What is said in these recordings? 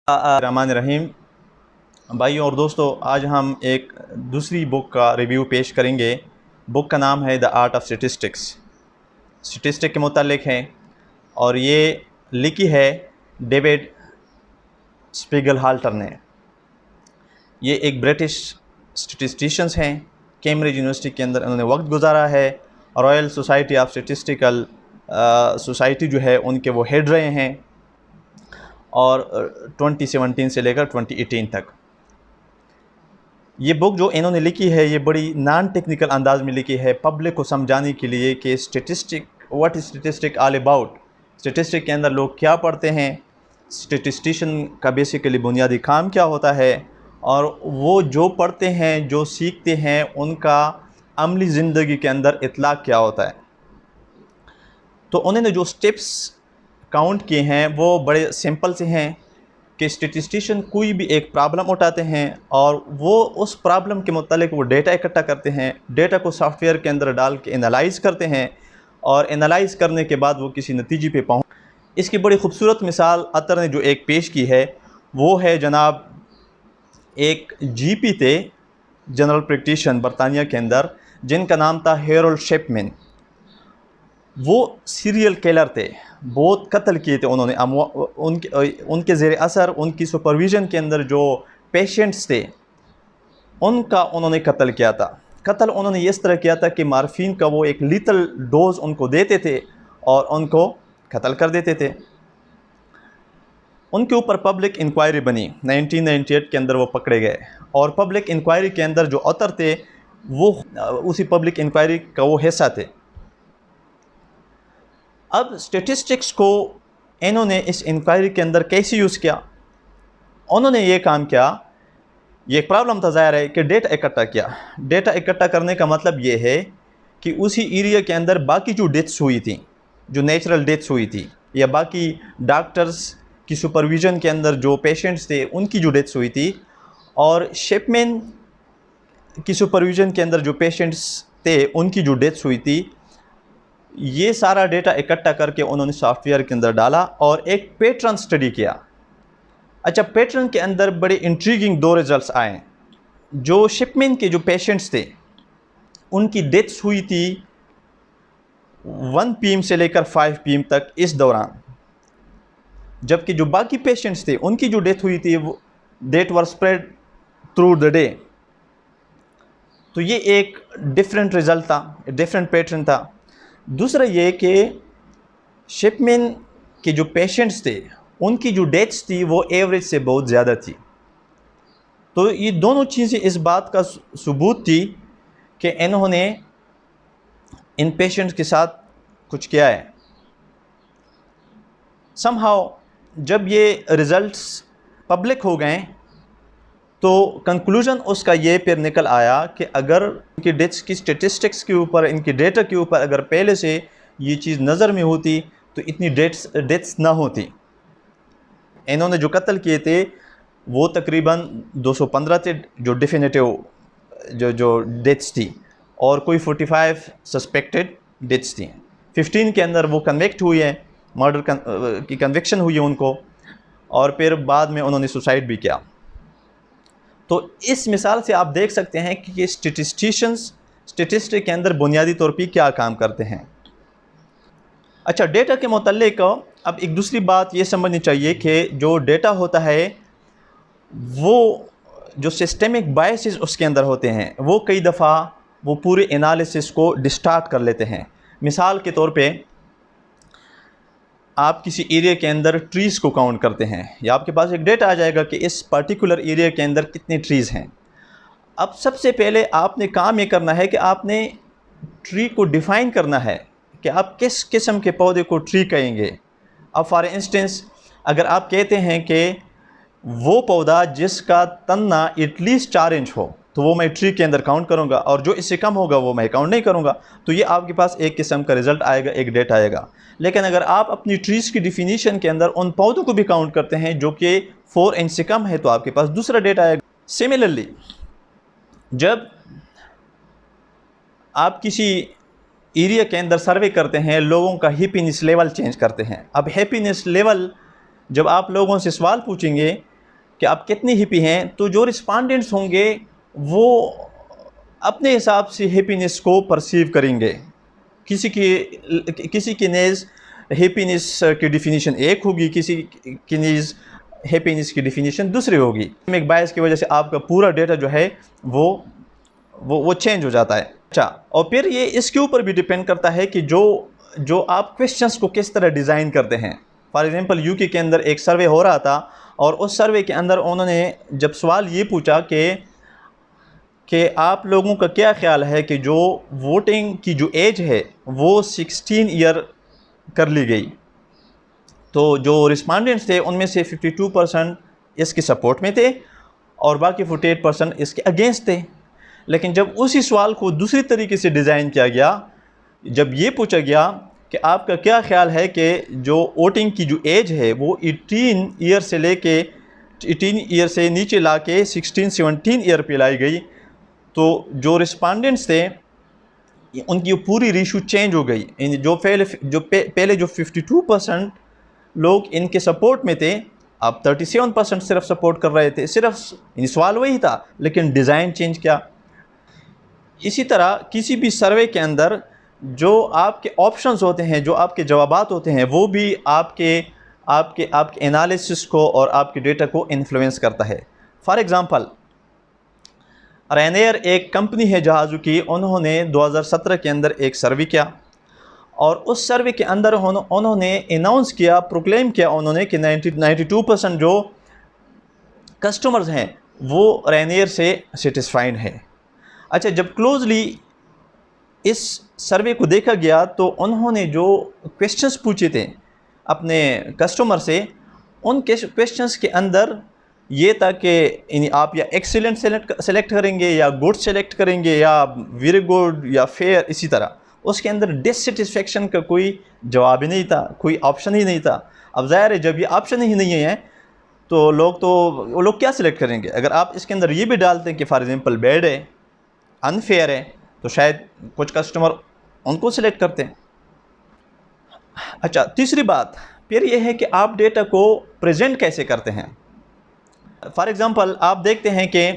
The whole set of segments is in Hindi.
रहमान रहीम। भाइयों और दोस्तों, आज हम एक दूसरी बुक का रिव्यू पेश करेंगे। बुक का नाम है द आर्ट ऑफ स्टेटिस्टिक के मुतालिक है और ये लिखी है डेविड स्पीगल-हाल्टर ने। ये एक ब्रिटिश स्टेटिस्टिशियंस हैं। कैम्ब्रिज यूनिवर्सिटी के अंदर उन्होंने वक्त गुजारा है। Royal society of statistical society जो है उनके वो हेड रहे हैं और 2017 से लेकर 2018 तक। ये बुक जो इन्होंने लिखी है ये बड़ी नॉन टेक्निकल अंदाज में लिखी है, पब्लिक को समझाने के लिए कि what is statistic all about. Statistic के अंदर लोग क्या पढ़ते हैं, स्टेटिस्टिशियन का बेसिकली बुनियादी काम क्या होता है और वो जो पढ़ते हैं, जो सीखते हैं, उनका अमली ज़िंदगी के अंदर इतलाक़ क्या होता है। तो उन्होंने जो स्टेप्स काउंट किए हैं वो बड़े सिंपल से हैं कि स्टेटिस्टिशियन कोई भी एक प्रॉब्लम उठाते हैं और वो उस प्रॉब्लम के मुतालिक वो डेटा इकट्ठा करते हैं, डेटा को सॉफ्टवेयर के अंदर डाल के एनालाइज़ करते हैं और एनालाइज़ करने के बाद वो किसी नतीजे पे पहुँच। इसकी बड़ी खूबसूरत मिसाल अतर ने जो एक पेश की है वो है जनाब एक जीपी थे, जनरल प्रैक्टिशनर बरतानिया के अंदर, जिनका नाम था हैरोल्ड शेपमैन। वो सीरियल किलर थे, बहुत कत्ल किए थे उन्होंने। उनके ज़ेर असर, उनकी सुपरविज़न के अंदर जो पेशेंट्स थे उनका उन्होंने कत्ल किया था। कत्ल उन्होंने इस तरह किया था कि मार्फिन का वो एक लीथल डोज उनको देते थे और उनको कत्ल कर देते थे। उनके ऊपर पब्लिक इंक्वायरी बनी, 1998 के अंदर वो पकड़े गए और पब्लिक इंक्वायरी के अंदर जो ऑथर थे वो उसी पब्लिक इंक्वायरी का वो हिस्सा थे। अब स्टेटिस्टिक्स को इन्होंने इस इंक्वायरी के अंदर कैसे यूज़ किया। उन्होंने ये काम किया, ये एक प्रॉब्लम था ज़ाहिर है, कि डेटा इकट्ठा किया। डेटा इकट्ठा करने का मतलब ये है कि उसी एरिया के अंदर बाकी जो डेथ्स हुई थी, जो नेचुरल डेथ्स हुई थी, या बाकी डॉक्टर्स की सुपरविज़न के अंदर जो पेशेंट्स थे उनकी जो डेथ्स हुई थी, और शेपमैन की सुपरविज़न के अंदर जो पेशेंट्स थे उनकी जो डेथ्स हुई थी, ये सारा डेटा इकट्ठा करके उन्होंने सॉफ्टवेयर के अंदर डाला और एक पैटर्न स्टडी किया। अच्छा, पैटर्न के अंदर बड़े इंट्रीगिंग दो रिज़ल्ट्स आए। जो शिपमैन के जो पेशेंट्स थे उनकी डेथ्स हुई थी 1 PM से लेकर 5 PM तक इस दौरान, जबकि जो बाकी पेशेंट्स थे उनकी जो डेथ हुई थी वो date were spread through the day. तो ये एक डिफरेंट रिज़ल्ट था, डिफरेंट पैटर्न था। दूसरा ये कि शिपमैन के जो पेशेंट्स थे उनकी जो डेथ्स थी वो एवरेज से बहुत ज़्यादा थी। तो ये दोनों चीज़ें इस बात का सबूत थी कि इन्होंने इन पेशेंट्स के साथ कुछ किया है। समहाउ जब ये रिज़ल्ट्स पब्लिक हो गए तो कंक्लूजन उसका ये फिर निकल आया कि अगर इनकी डेथ्स की स्टेटिस्टिक्स के ऊपर, इनके डेटा के ऊपर अगर पहले से ये चीज़ नज़र में होती तो इतनी डेथ्स ना होती। इन्होंने जो कत्ल किए थे वो तकरीबन 215 थे जो डिफिनेटिव जो डेथ्स थी, और कोई 45 सस्पेक्टेड डेथ्स थी। 15 के अंदर वो कन्विक्ट हुई है, मर्डर की कन्विक्शन हुई है उनको, और फिर बाद में उन्होंने सुसाइड भी किया। तो इस मिसाल से आप देख सकते हैं कि ये स्टेटिस्टिशियंस स्टेटिस्टिक के अंदर बुनियादी तौर पर क्या काम करते हैं। अच्छा, डेटा के मुताल्लिक अब एक दूसरी बात ये समझनी चाहिए कि जो डेटा होता है वो जो सिस्टेमिक बायसेस उसके अंदर होते हैं वो कई दफ़ा वो पूरे एनालिसिस को डिस्टार्ट कर लेते हैं। मिसाल के तौर पे आप किसी एरिया के अंदर ट्रीज़ को काउंट करते हैं, या आपके पास एक डेटा आ जाएगा कि इस पर्टिकुलर एरिया के अंदर कितने ट्रीज़ हैं। अब सबसे पहले आपने काम ये करना है कि आपने ट्री को डिफ़ाइन करना है कि आप किस किस्म के पौधे को ट्री कहेंगे। अब फॉर इंस्टेंस अगर आप कहते हैं कि वो पौधा जिसका तन्ना एटलीस्ट 4 इंच हो तो वो मैं ट्री के अंदर काउंट करूँगा, और जो इससे कम होगा वो मैं काउंट नहीं करूँगा। तो ये आपके पास एक किस्म का रिज़ल्ट आएगा, एक डेटा आएगा। लेकिन अगर आप अपनी ट्रीज़ की डिफिनीशन के अंदर उन पौधों को भी काउंट करते हैं जो कि 4 इंच से कम है तो आपके पास दूसरा डेटा आएगा। सिमिलरली जब आप किसी एरिया के अंदर सर्वे करते हैं, लोगों का हैप्पीनेस लेवल चेंज करते हैं। अब हैप्पीनेस लेवल जब आप लोगों से सवाल पूछेंगे कि आप कितनी हैप्पी हैं, तो जो रिस्पॉन्डेंट्स होंगे वो अपने हिसाब से हैप्पीनेस को परसीव करेंगे। किसी की नेज़ हैप्पीनेस की डिफिनीशन एक होगी, किसी की नेज़ हैप्पीनेस की डिफिनीशन दूसरी होगी। एक बायस की वजह से आपका पूरा डेटा जो है वो चेंज हो जाता है। अच्छा, और फिर ये इसके ऊपर भी डिपेंड करता है कि जो आप क्वेश्चंस को किस तरह डिज़ाइन करते हैं। फॉर एग्जांपल यूके के अंदर एक सर्वे हो रहा था और उस सर्वे के अंदर उन्होंने जब सवाल ये पूछा कि आप लोगों का क्या ख्याल है कि जो वोटिंग की जो एज है वो 16 ईयर कर ली गई, तो जो रिस्पॉन्डेंट्स थे उनमें से 52% इसके सपोर्ट में थे और बाकी 48% इसके अगेंस्ट थे। लेकिन जब उसी सवाल को दूसरी तरीके से डिज़ाइन किया गया, जब ये पूछा गया कि आपका क्या ख्याल है कि जो वोटिंग की जो एज है वो 18 ईयर से लेके 18 ईयर से नीचे ला के 16-17 ईयर पे लाई गई, तो जो रिस्पॉन्डेंट्स थे उनकी पूरी रेशो चेंज हो गई। जो पहले जो 52% लोग इनके सपोर्ट में थे, अब 37% सिर्फ सपोर्ट कर रहे थे। सिर्फ सवाल वही था लेकिन डिज़ाइन चेंज किया। इसी तरह किसी भी सर्वे के अंदर जो आपके ऑप्शंस होते हैं, जो आपके जवाबात होते हैं, वो भी आपके एनालिसिस को और आपके डेटा को इन्फ्लुएंस करता है। फॉर एग्ज़ाम्पल, रेनेयर एक कंपनी है जहाज़ों की, उन्होंने 2017 के अंदर एक सर्वे किया और उस सर्वे के अंदर उन्होंने अनाउंस किया, प्रोक्लेम किया उन्होंने कि 92% जो कस्टमर्स हैं वो रेनेयर से सेटिस्फाइड है। अच्छा, जब क्लोजली इस सर्वे को देखा गया तो उन्होंने जो क्वेश्चंस पूछे थे अपने कस्टमर से, उन क्वेश्चंस के अंदर ये था कि आप या एक्सीलेंट सेलेक्ट करेंगे या गुड सेलेक्ट करेंगे या वेरी गुड या फेयर। इसी तरह उसके अंदर डिससेटिस्फेक्शन का कोई जवाब ही नहीं था, कोई ऑप्शन ही नहीं था। अब ज़ाहिर है जब ये ऑप्शन ही नहीं है तो वो लोग क्या सिलेक्ट करेंगे। अगर आप इसके अंदर ये भी डालते हैं कि फॉर एग्ज़ाम्पल बैड है, अनफेयर है, तो शायद कुछ कस्टमर उनको सिलेक्ट करते हैं। अच्छा, तीसरी बात फिर ये है कि आप डेटा को प्रेजेंट कैसे करते हैं। फॉर एग्ज़ाम्पल, आप देखते हैं कि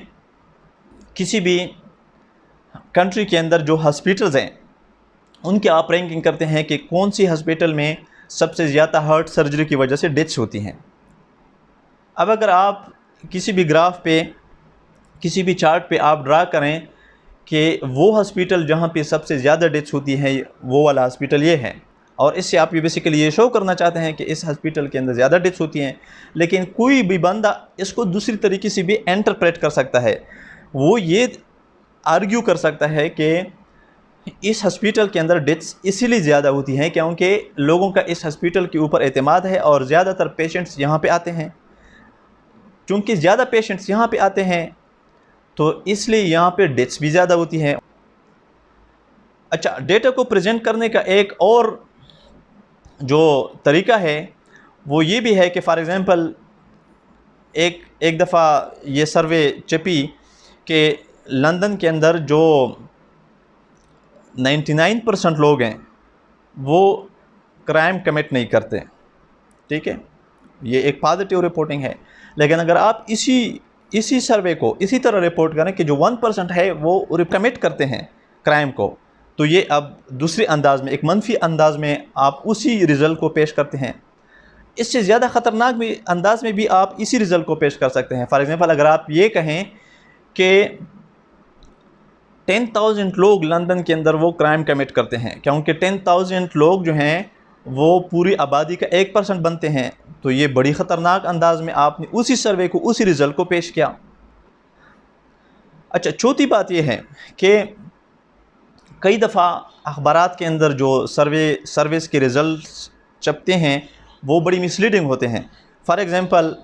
किसी भी कंट्री के अंदर जो हॉस्पिटल्स हैं उनकी आप रैंकिंग करते हैं कि कौन सी हॉस्पिटल में सबसे ज़्यादा हार्ट सर्जरी की वजह से डेथ्स होती हैं। अब अगर आप किसी भी ग्राफ पे, किसी भी चार्ट पे आप ड्रा करें कि वो हॉस्पिटल जहाँ पे सबसे ज़्यादा डेथ्स होती हैं वो वाला हॉस्पिटल ये है, और इससे आप ये बेसिकली ये शो करना चाहते हैं कि इस हॉस्पिटल के अंदर ज़्यादा डेथ्स होती हैं, लेकिन कोई भी बंदा इसको दूसरी तरीके से भी इंटरप्रेट कर सकता है। वो ये आर्ग्यू कर सकता है कि इस हॉस्पिटल के अंदर डेथ्स इसीलिए ज़्यादा होती हैं क्योंकि लोगों का इस हॉस्पिटल के ऊपर एतमाद है और ज़्यादातर पेशेंट्स यहाँ पे आते हैं। चूँकि ज़्यादा पेशेंट्स यहाँ पे आते हैं तो इसलिए यहाँ पे डेथ्स भी ज़्यादा होती हैं। अच्छा, डेटा को प्रेजेंट करने का एक और जो तरीका है वो ये भी है कि फॉर एग्ज़ाम्पल एक दफ़ा ये सर्वे छपी कि लंदन के अंदर जो 99% लोग हैं वो क्राइम कमिट नहीं करते। ठीक है, ये एक पॉजिटिव रिपोर्टिंग है। लेकिन अगर आप इसी सर्वे को इसी तरह रिपोर्ट करें कि जो 1% है वो कमिट करते हैं क्राइम को, तो ये अब दूसरे अंदाज में, एक मनफी अंदाज में आप उसी रिज़ल्ट को पेश करते हैं। इससे ज़्यादा ख़तरनाक भी अंदाज में भी आप इसी रिज़ल्ट को पेश कर सकते हैं। फॉर एग्ज़ाम्पल, अगर आप ये कहें कि 10,000 लोग लंदन के अंदर वो क्राइम कमिट करते हैं, क्योंकि 10,000 लोग जो हैं वो पूरी आबादी का 1% बनते हैं, तो ये बड़ी ख़तरनाक अंदाज में आपने उसी सर्वे को, उसी रिज़ल्ट को पेश किया। अच्छा, चौथी बात ये है कि कई दफ़ा अखबारात के अंदर जो सर्विस के रिज़ल्ट छपते हैं वो बड़ी मिसलीडिंग होते हैं। फॉर एग्ज़ाम्पल,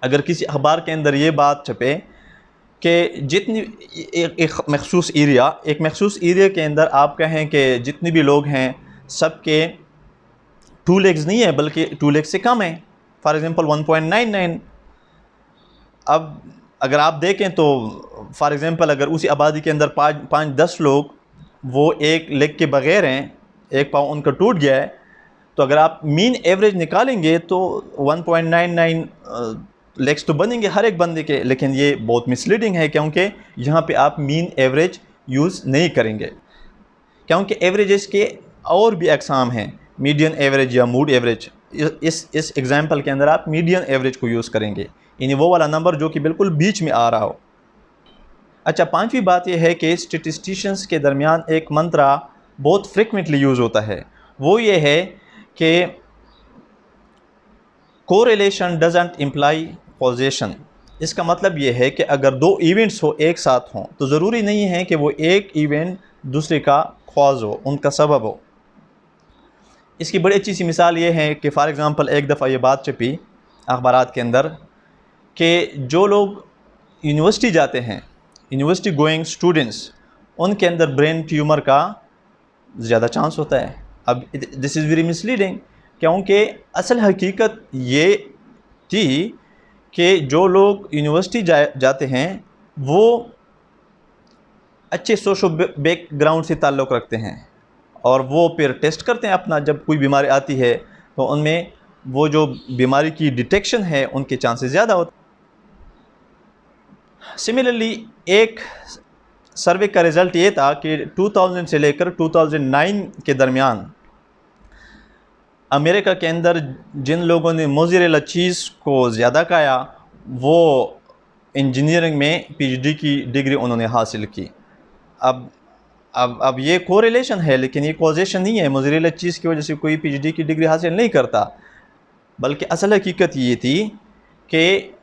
अगर किसी अखबार के अंदर ये बात छपे कि जितनी एक मखसूस एरिया के अंदर आप कहें कि जितने भी लोग हैं सबके 2 लेग्स नहीं है बल्कि 2 लेग्स से कम है, फॉर एग्ज़ाम्पल 1.99। अब अगर आप देखें तो फॉर एग्ज़ाम्पल अगर उसी आबादी के अंदर 5-10 लोग वो एक लेग के बग़ैर हैं, एक पाँव उनका टूट गया है, तो अगर आप मीन एवरेज निकालेंगे तो 1.99 लेग्स तो बनेंगे हर एक बंदे के, लेकिन ये बहुत मिसलीडिंग है क्योंकि यहाँ पे आप मीन एवरेज यूज़ नहीं करेंगे, क्योंकि एवरेजेस के और भी अक़साम हैं, मीडियन एवरेज या मूड एवरेज। इस एग्जांपल के अंदर आप मीडियन एवरेज को यूज़ करेंगे, यानी वो वाला नंबर जो कि बिल्कुल बीच में आ रहा हो। अच्छा, पांचवी बात यह है कि स्टैटिस्टिशियंस के दरमियान एक मंत्रा बहुत फ्रिक्वेंटली यूज़ होता है, वो ये है कि कोरिलेशन डजंट इम्प्लाई कॉजेशन। इसका मतलब ये है कि अगर दो इवेंट्स हो एक साथ हों तो ज़रूरी नहीं है कि वो एक इवेंट दूसरे का कॉज हो, उनका सबब हो। इसकी बड़ी अच्छी सी मिसाल ये है कि फ़ॉर एग्ज़ाम्पल एक दफ़ा ये बात छपी अखबारात के अंदर कि जो लोग यूनिवर्सिटी जाते हैं, यूनिवर्सिटी गोइंग स्टूडेंट्स, उनके अंदर ब्रेन ट्यूमर का ज़्यादा चांस होता है। अब दिस इज़ वेरी मिसलीडिंग, क्योंकि असल हकीकत ये थी कि जो लोग यूनिवर्सिटी जाते हैं वो अच्छे सोशल बैकग्राउंड से ताल्लुक़ रखते हैं और वो फिर टेस्ट करते हैं अपना, जब कोई बीमारी आती है तो उनमें वो जो बीमारी की डिटेक्शन है उनके चांसेस ज़्यादा होते हैं। सिमिलरली एक सर्वे का रिज़ल्ट ये था कि 2000 से लेकर 2009 के दरमियान अमेरिका के अंदर जिन लोगों ने मोज़रेला चीज़ को ज़्यादा खाया वो इंजीनियरिंग में पीएचडी की डिग्री उन्होंने हासिल की। अब ये कोरिलेशन है, लेकिन ये कॉजेशन नहीं है। मोज़रेला चीज़ की वजह से कोई पीएचडी की डिग्री हासिल नहीं करता, बल्कि असल हकीकत ये थी कि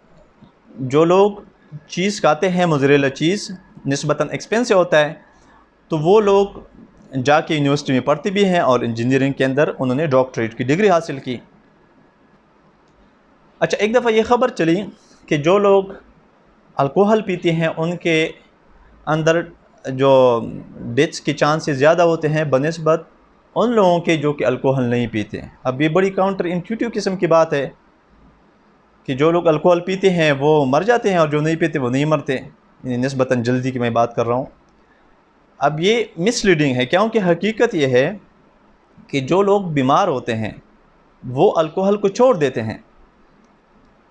जो लोग चीज़ खाते हैं, मोज़रेला चीज़ निस्बतन एक्सपेंसिव होता है, तो वो लोग जाके यूनिवर्सिटी में पढ़ते भी हैं और इंजीनियरिंग के अंदर उन्होंने डॉक्टरेट की डिग्री हासिल की। अच्छा, एक दफ़ा ये ख़बर चली कि जो लोग अल्कोहल पीते हैं उनके अंदर जो डेथ्स के चांसेस ज़्यादा होते हैं बनिस्बत उन लोगों के जो कि अल्कोहल नहीं पीते। अब ये बड़ी काउंटर इंट्यूटिव किस्म की बात है कि जो लोग अल्कोहल पीते हैं वो मर जाते हैं और जो नहीं पीते वो नहीं मरते, निस्बतन जल्दी की मैं बात कर रहा हूँ। अब ये मिसलीडिंग है, क्योंकि हकीकत ये है कि जो लोग बीमार होते हैं वो अल्कोहल को छोड़ देते हैं।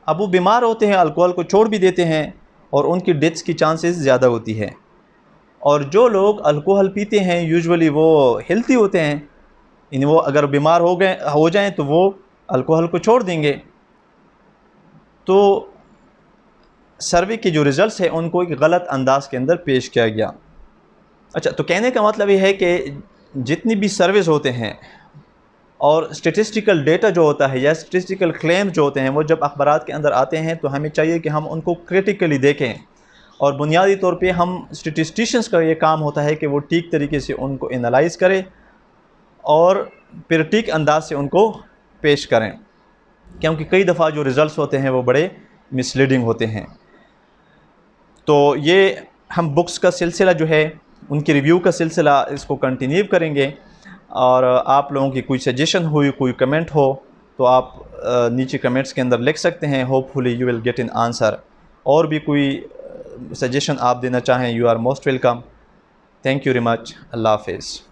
अब वो बीमार होते हैं, अल्कोहल को छोड़ भी देते हैं और उनकी डेथ्स की चांसेस ज़्यादा होती है। और जो लोग अल्कोहल पीते हैं यूजुअली वो हेल्थी होते हैं, यानी वो अगर बीमार हो जाएं तो वो अल्कोहल को छोड़ देंगे। तो सर्वे के जो रिज़ल्ट्स हैं उनको एक गलत अंदाज के अंदर पेश किया गया। अच्छा, तो कहने का मतलब ये है कि जितनी भी सर्वेस होते हैं और स्टेटिस्टिकल डेटा जो होता है या स्टेटिस्टिकल क्लेम्स जो होते हैं वो जब अखबारात के अंदर आते हैं तो हमें चाहिए कि हम उनको क्रिटिकली देखें, और बुनियादी तौर पे हम स्टेटिस्टिशियंस का ये काम होता है कि वो ठीक तरीके से उनको एनालाइज करें और फिर ठीक अंदाज से उनको पेश करें, क्योंकि कई दफ़ा जो रिज़ल्ट्स होते हैं वो बड़े मिसलीडिंग होते हैं। तो ये हम बुक्स का सिलसिला जो है, उनकी रिव्यू का सिलसिला, इसको कंटिन्यू करेंगे। और आप लोगों की कोई सजेशन हुई, कोई कमेंट हो तो आप नीचे कमेंट्स के अंदर लिख सकते हैं। Hopefully you will get an answer. और भी कोई सजेशन आप देना चाहें, you are most welcome. Thank you very much. अल्लाह हाफ़िज़।